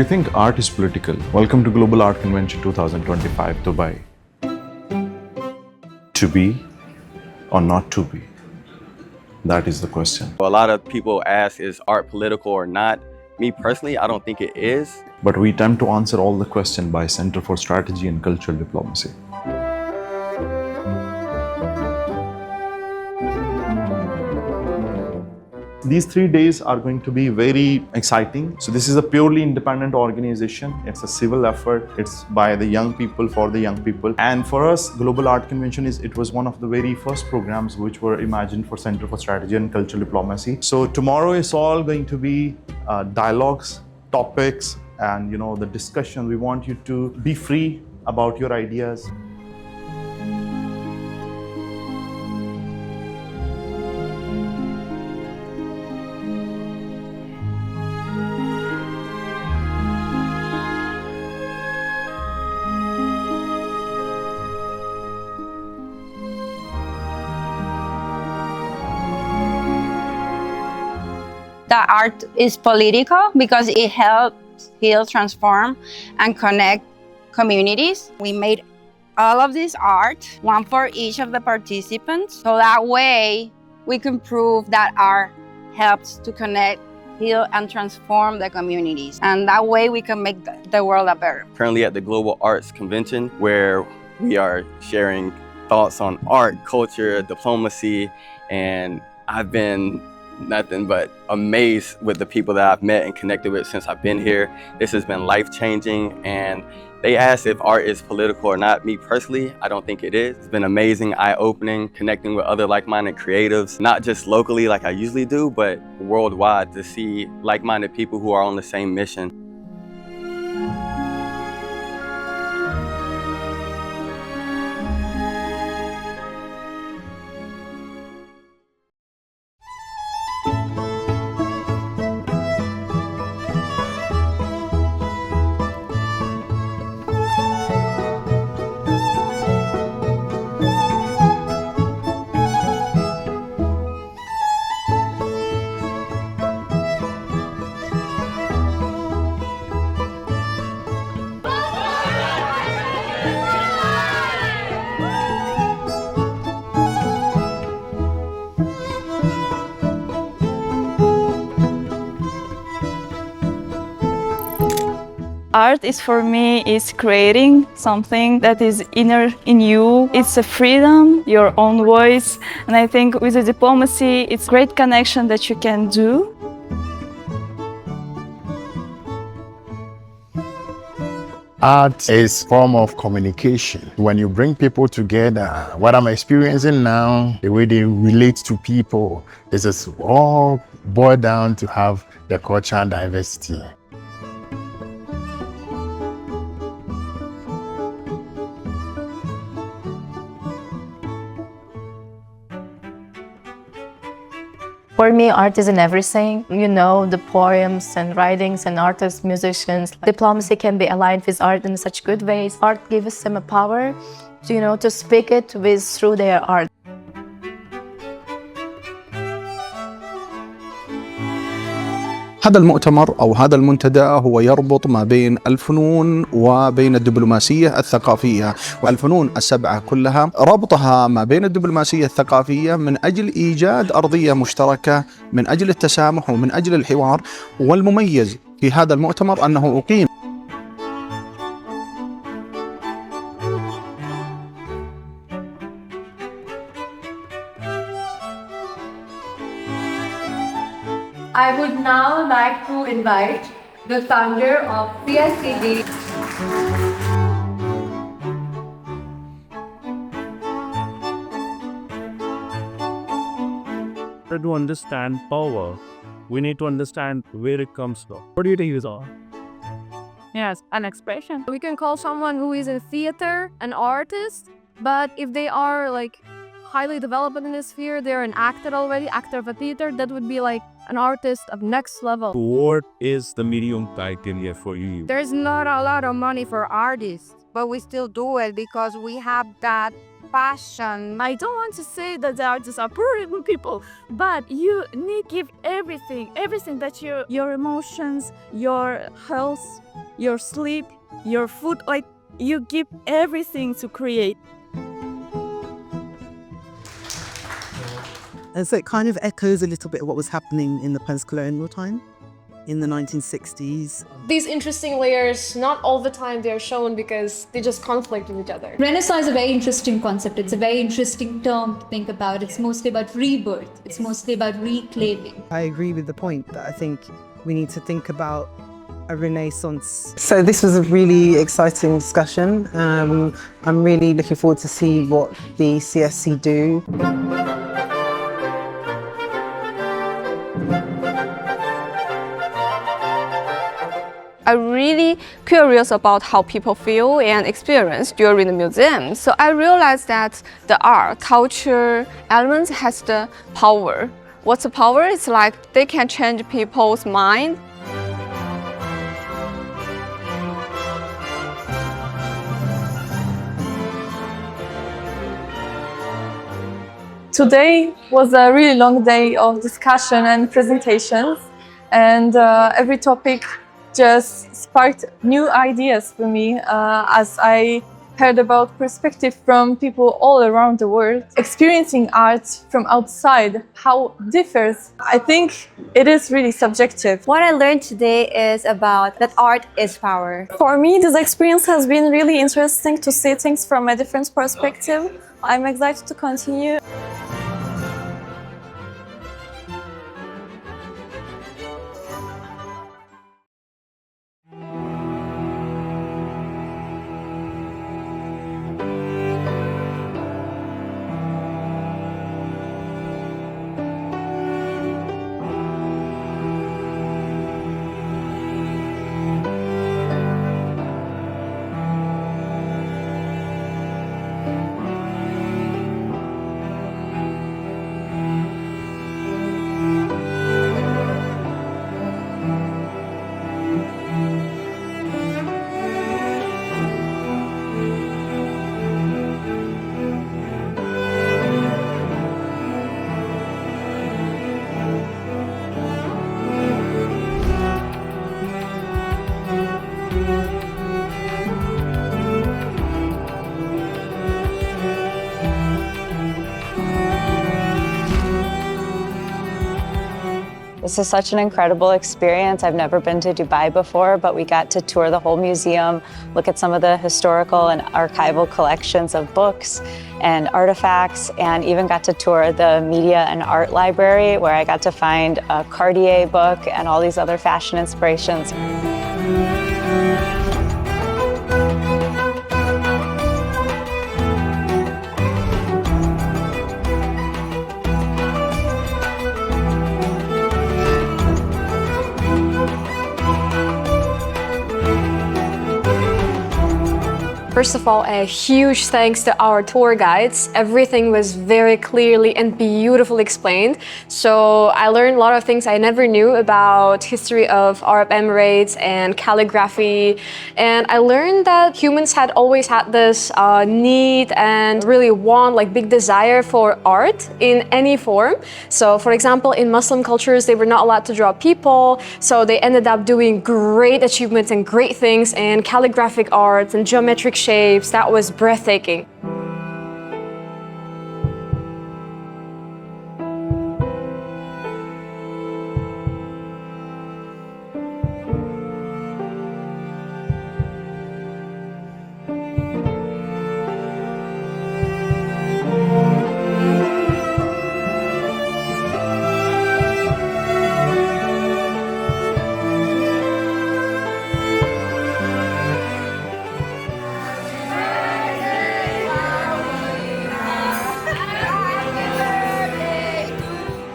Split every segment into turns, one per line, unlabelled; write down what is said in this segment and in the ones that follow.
you think art is political? Welcome to Global Art Convention 2025, Dubai. To be or not to be? That is the question.
A lot of people ask, is art political or not? Me personally, I don't think it is.
But we attempt to answer all the questions by Center for Strategy and Cultural Diplomacy. These 3 days are going to be very exciting. So this is a purely independent organization. It's a civil effort. It's by the young people, for the young people. And for us, Global Art Convention it was one of the very first programs which were imagined for Center for Strategy and Cultural Diplomacy. So tomorrow is all going to be dialogues, topics, and the discussion. We want you to be free about your ideas.
The art is political because it helps heal, transform, and connect communities. We made all of this art, one for each of the participants, so that way we can prove that art helps to connect, heal, and transform the communities. And that way we can make the world a better.
Currently at the Global Arts Convention, where we are sharing thoughts on art, culture, diplomacy, and I've been nothing but amazed with the people that I've met and connected with since I've been here. This has been life-changing, and they asked if art is political or not. Me personally, I don't think it is. It's been amazing, eye-opening, connecting with other like-minded creatives, not just locally like I usually do, but worldwide, to see like-minded people who are on the same mission.
Art is for me is creating something that is inner in you. It's a freedom, your own voice. And I think with the diplomacy, it's great connection that you can do.
Art is a form of communication. When you bring people together, what I'm experiencing now, the way they relate to people, this is all boiled down to have the cultural diversity.
For me, art is in everything. The poems and writings and artists, musicians. Diplomacy can be aligned with art in such good ways. Art gives them a power to speak it through their art.
هذا المؤتمر أو هذا المنتدى هو يربط ما بين الفنون وبين الدبلوماسية الثقافية، والفنون السبعة كلها ربطها ما بين الدبلوماسية الثقافية من أجل إيجاد أرضية مشتركة، من أجل التسامح ومن أجل الحوار. والمميز في هذا المؤتمر أنه أقيم
I would now like to invite the founder of CSCD.
To understand power, we need to understand where it comes from. What do you think is art?
Yes, an expression.
We can call someone who is in theater an artist, but if they are highly developed in this sphere, they're an actor already, actor of a theater, that would be an artist of next level.
What is the medium criteria for you?
There's not a lot of money for artists, but we still do it because we have that
passion. I don't want to say that the artists are poor people, but you need to give everything that your emotions, your health, your sleep, your food, like you give everything to create.
And so it kind of echoes a little bit of what was happening in the post-colonial time in the 1960s.
These interesting layers, not all the time they're shown because they just conflict with each other.
Renaissance is a very interesting concept. It's a very interesting term to think about. It's mostly about rebirth. It's mostly about reclaiming.
I agree with the point that I think we need to think about a renaissance.
So this was a really exciting discussion. I'm really looking forward to see what the CSC do.
I'm really curious about how people feel and experience during the museum. So I realized that the art, culture, elements has the power. What's the power? It's like they can change people's mind.
Today was a really long day of discussion and presentations, and every topic just sparked new ideas for me as I heard about perspective from people all around the world. Experiencing art from outside, how it differs, I think it is really subjective.
What I learned today is about that art is power.
For me, this experience has been really interesting to see things from a different perspective. I'm excited to continue.
This is such an incredible experience. I've never been to Dubai before, but we got to tour the whole museum, look at some of the historical and archival collections of books and artifacts, and even got to tour the media and art library where I got to find a Cartier book and all these other fashion inspirations.
First of all, a huge thanks to our tour guides. Everything was very clearly and beautifully explained. So I learned a lot of things I never knew about history of Arab Emirates and calligraphy. And I learned that humans had always had this need and really want, like big desire for art in any form. So for example, in Muslim cultures, they were not allowed to draw people. So they ended up doing great achievements and great things in calligraphic arts and geometric shapes. That was breathtaking.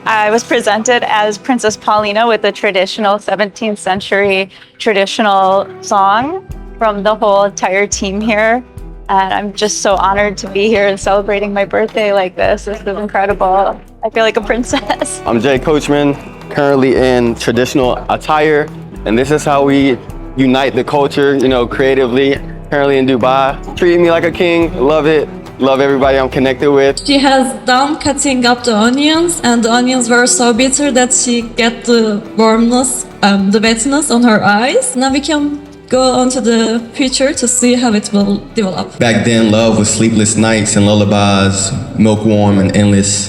I was presented as Princess Paulina with a traditional 17th century traditional song from the whole entire team here. And I'm just so honored to be here and celebrating my birthday like this. This is incredible. I feel like a princess.
I'm Jay Coachman, currently in traditional attire. And this is how we unite the culture, creatively. Currently in Dubai. Treat me like a king, love it. Love everybody I'm connected with.
She has done cutting up the onions, and the onions were so bitter that she get the warmness, the wetness on her eyes. Now we can go on to the future to see how it will develop.
Back then, love was sleepless nights and lullabies, milk warm and endless.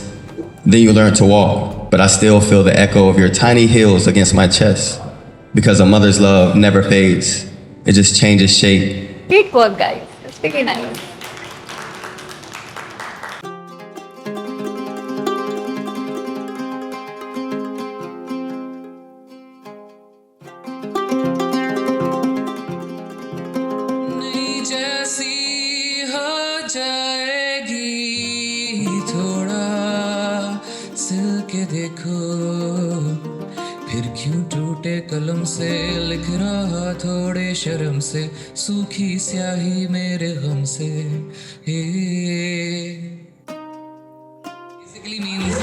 Then you learn to walk, but I still feel the echo of your tiny heels against my chest. Because a mother's love never fades, it just changes shape.
Great work, guys. It's really nice.
फिर क्यों टूटे कलम से लिख रहा थोड़े शर्म से सूखी स्याही मेरे गम से basically means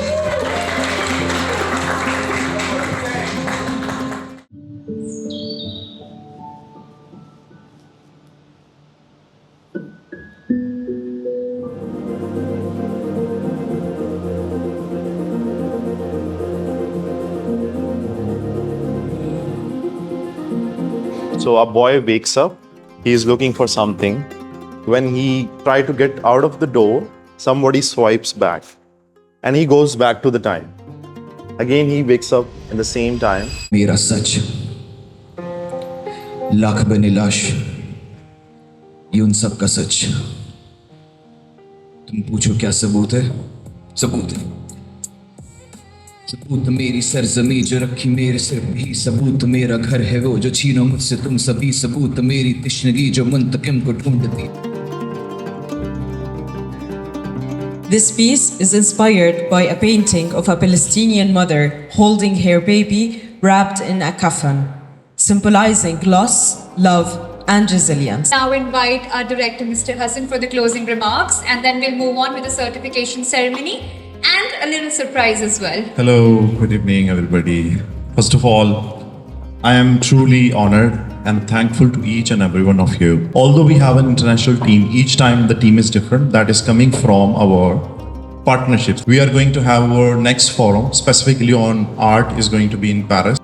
So a boy wakes up, he is looking for something. When he tries to get out of the door, somebody swipes back and he goes back to the time. Again, he wakes up in the same time.
मेरा सच लाख बने लाश ये उन सब का सच तुम पूछो क्या सबूत है सबूत मेरी सरजमी जो रखी मेरे सिर पे ही सबूत मेरा घर है वो जो छीनो मुझसे तुम सभी सबूत मेरी तिश्नगी जो मुंतकिम को ढूंढती.
This piece is inspired by a painting of a Palestinian mother holding her baby wrapped in a coffin, symbolizing loss, love, and resilience.
Now invite our director, Mr. Hassan, for the closing remarks, and then we'll move on with the certification ceremony and a little surprise as well.
Hello, good evening, everybody. First of all, I am truly honored and thankful to each and every one of you. Although we have an international team, each time the team is different. That is coming from our partnerships. We are going to have our next forum, specifically on art, is going to be in Paris.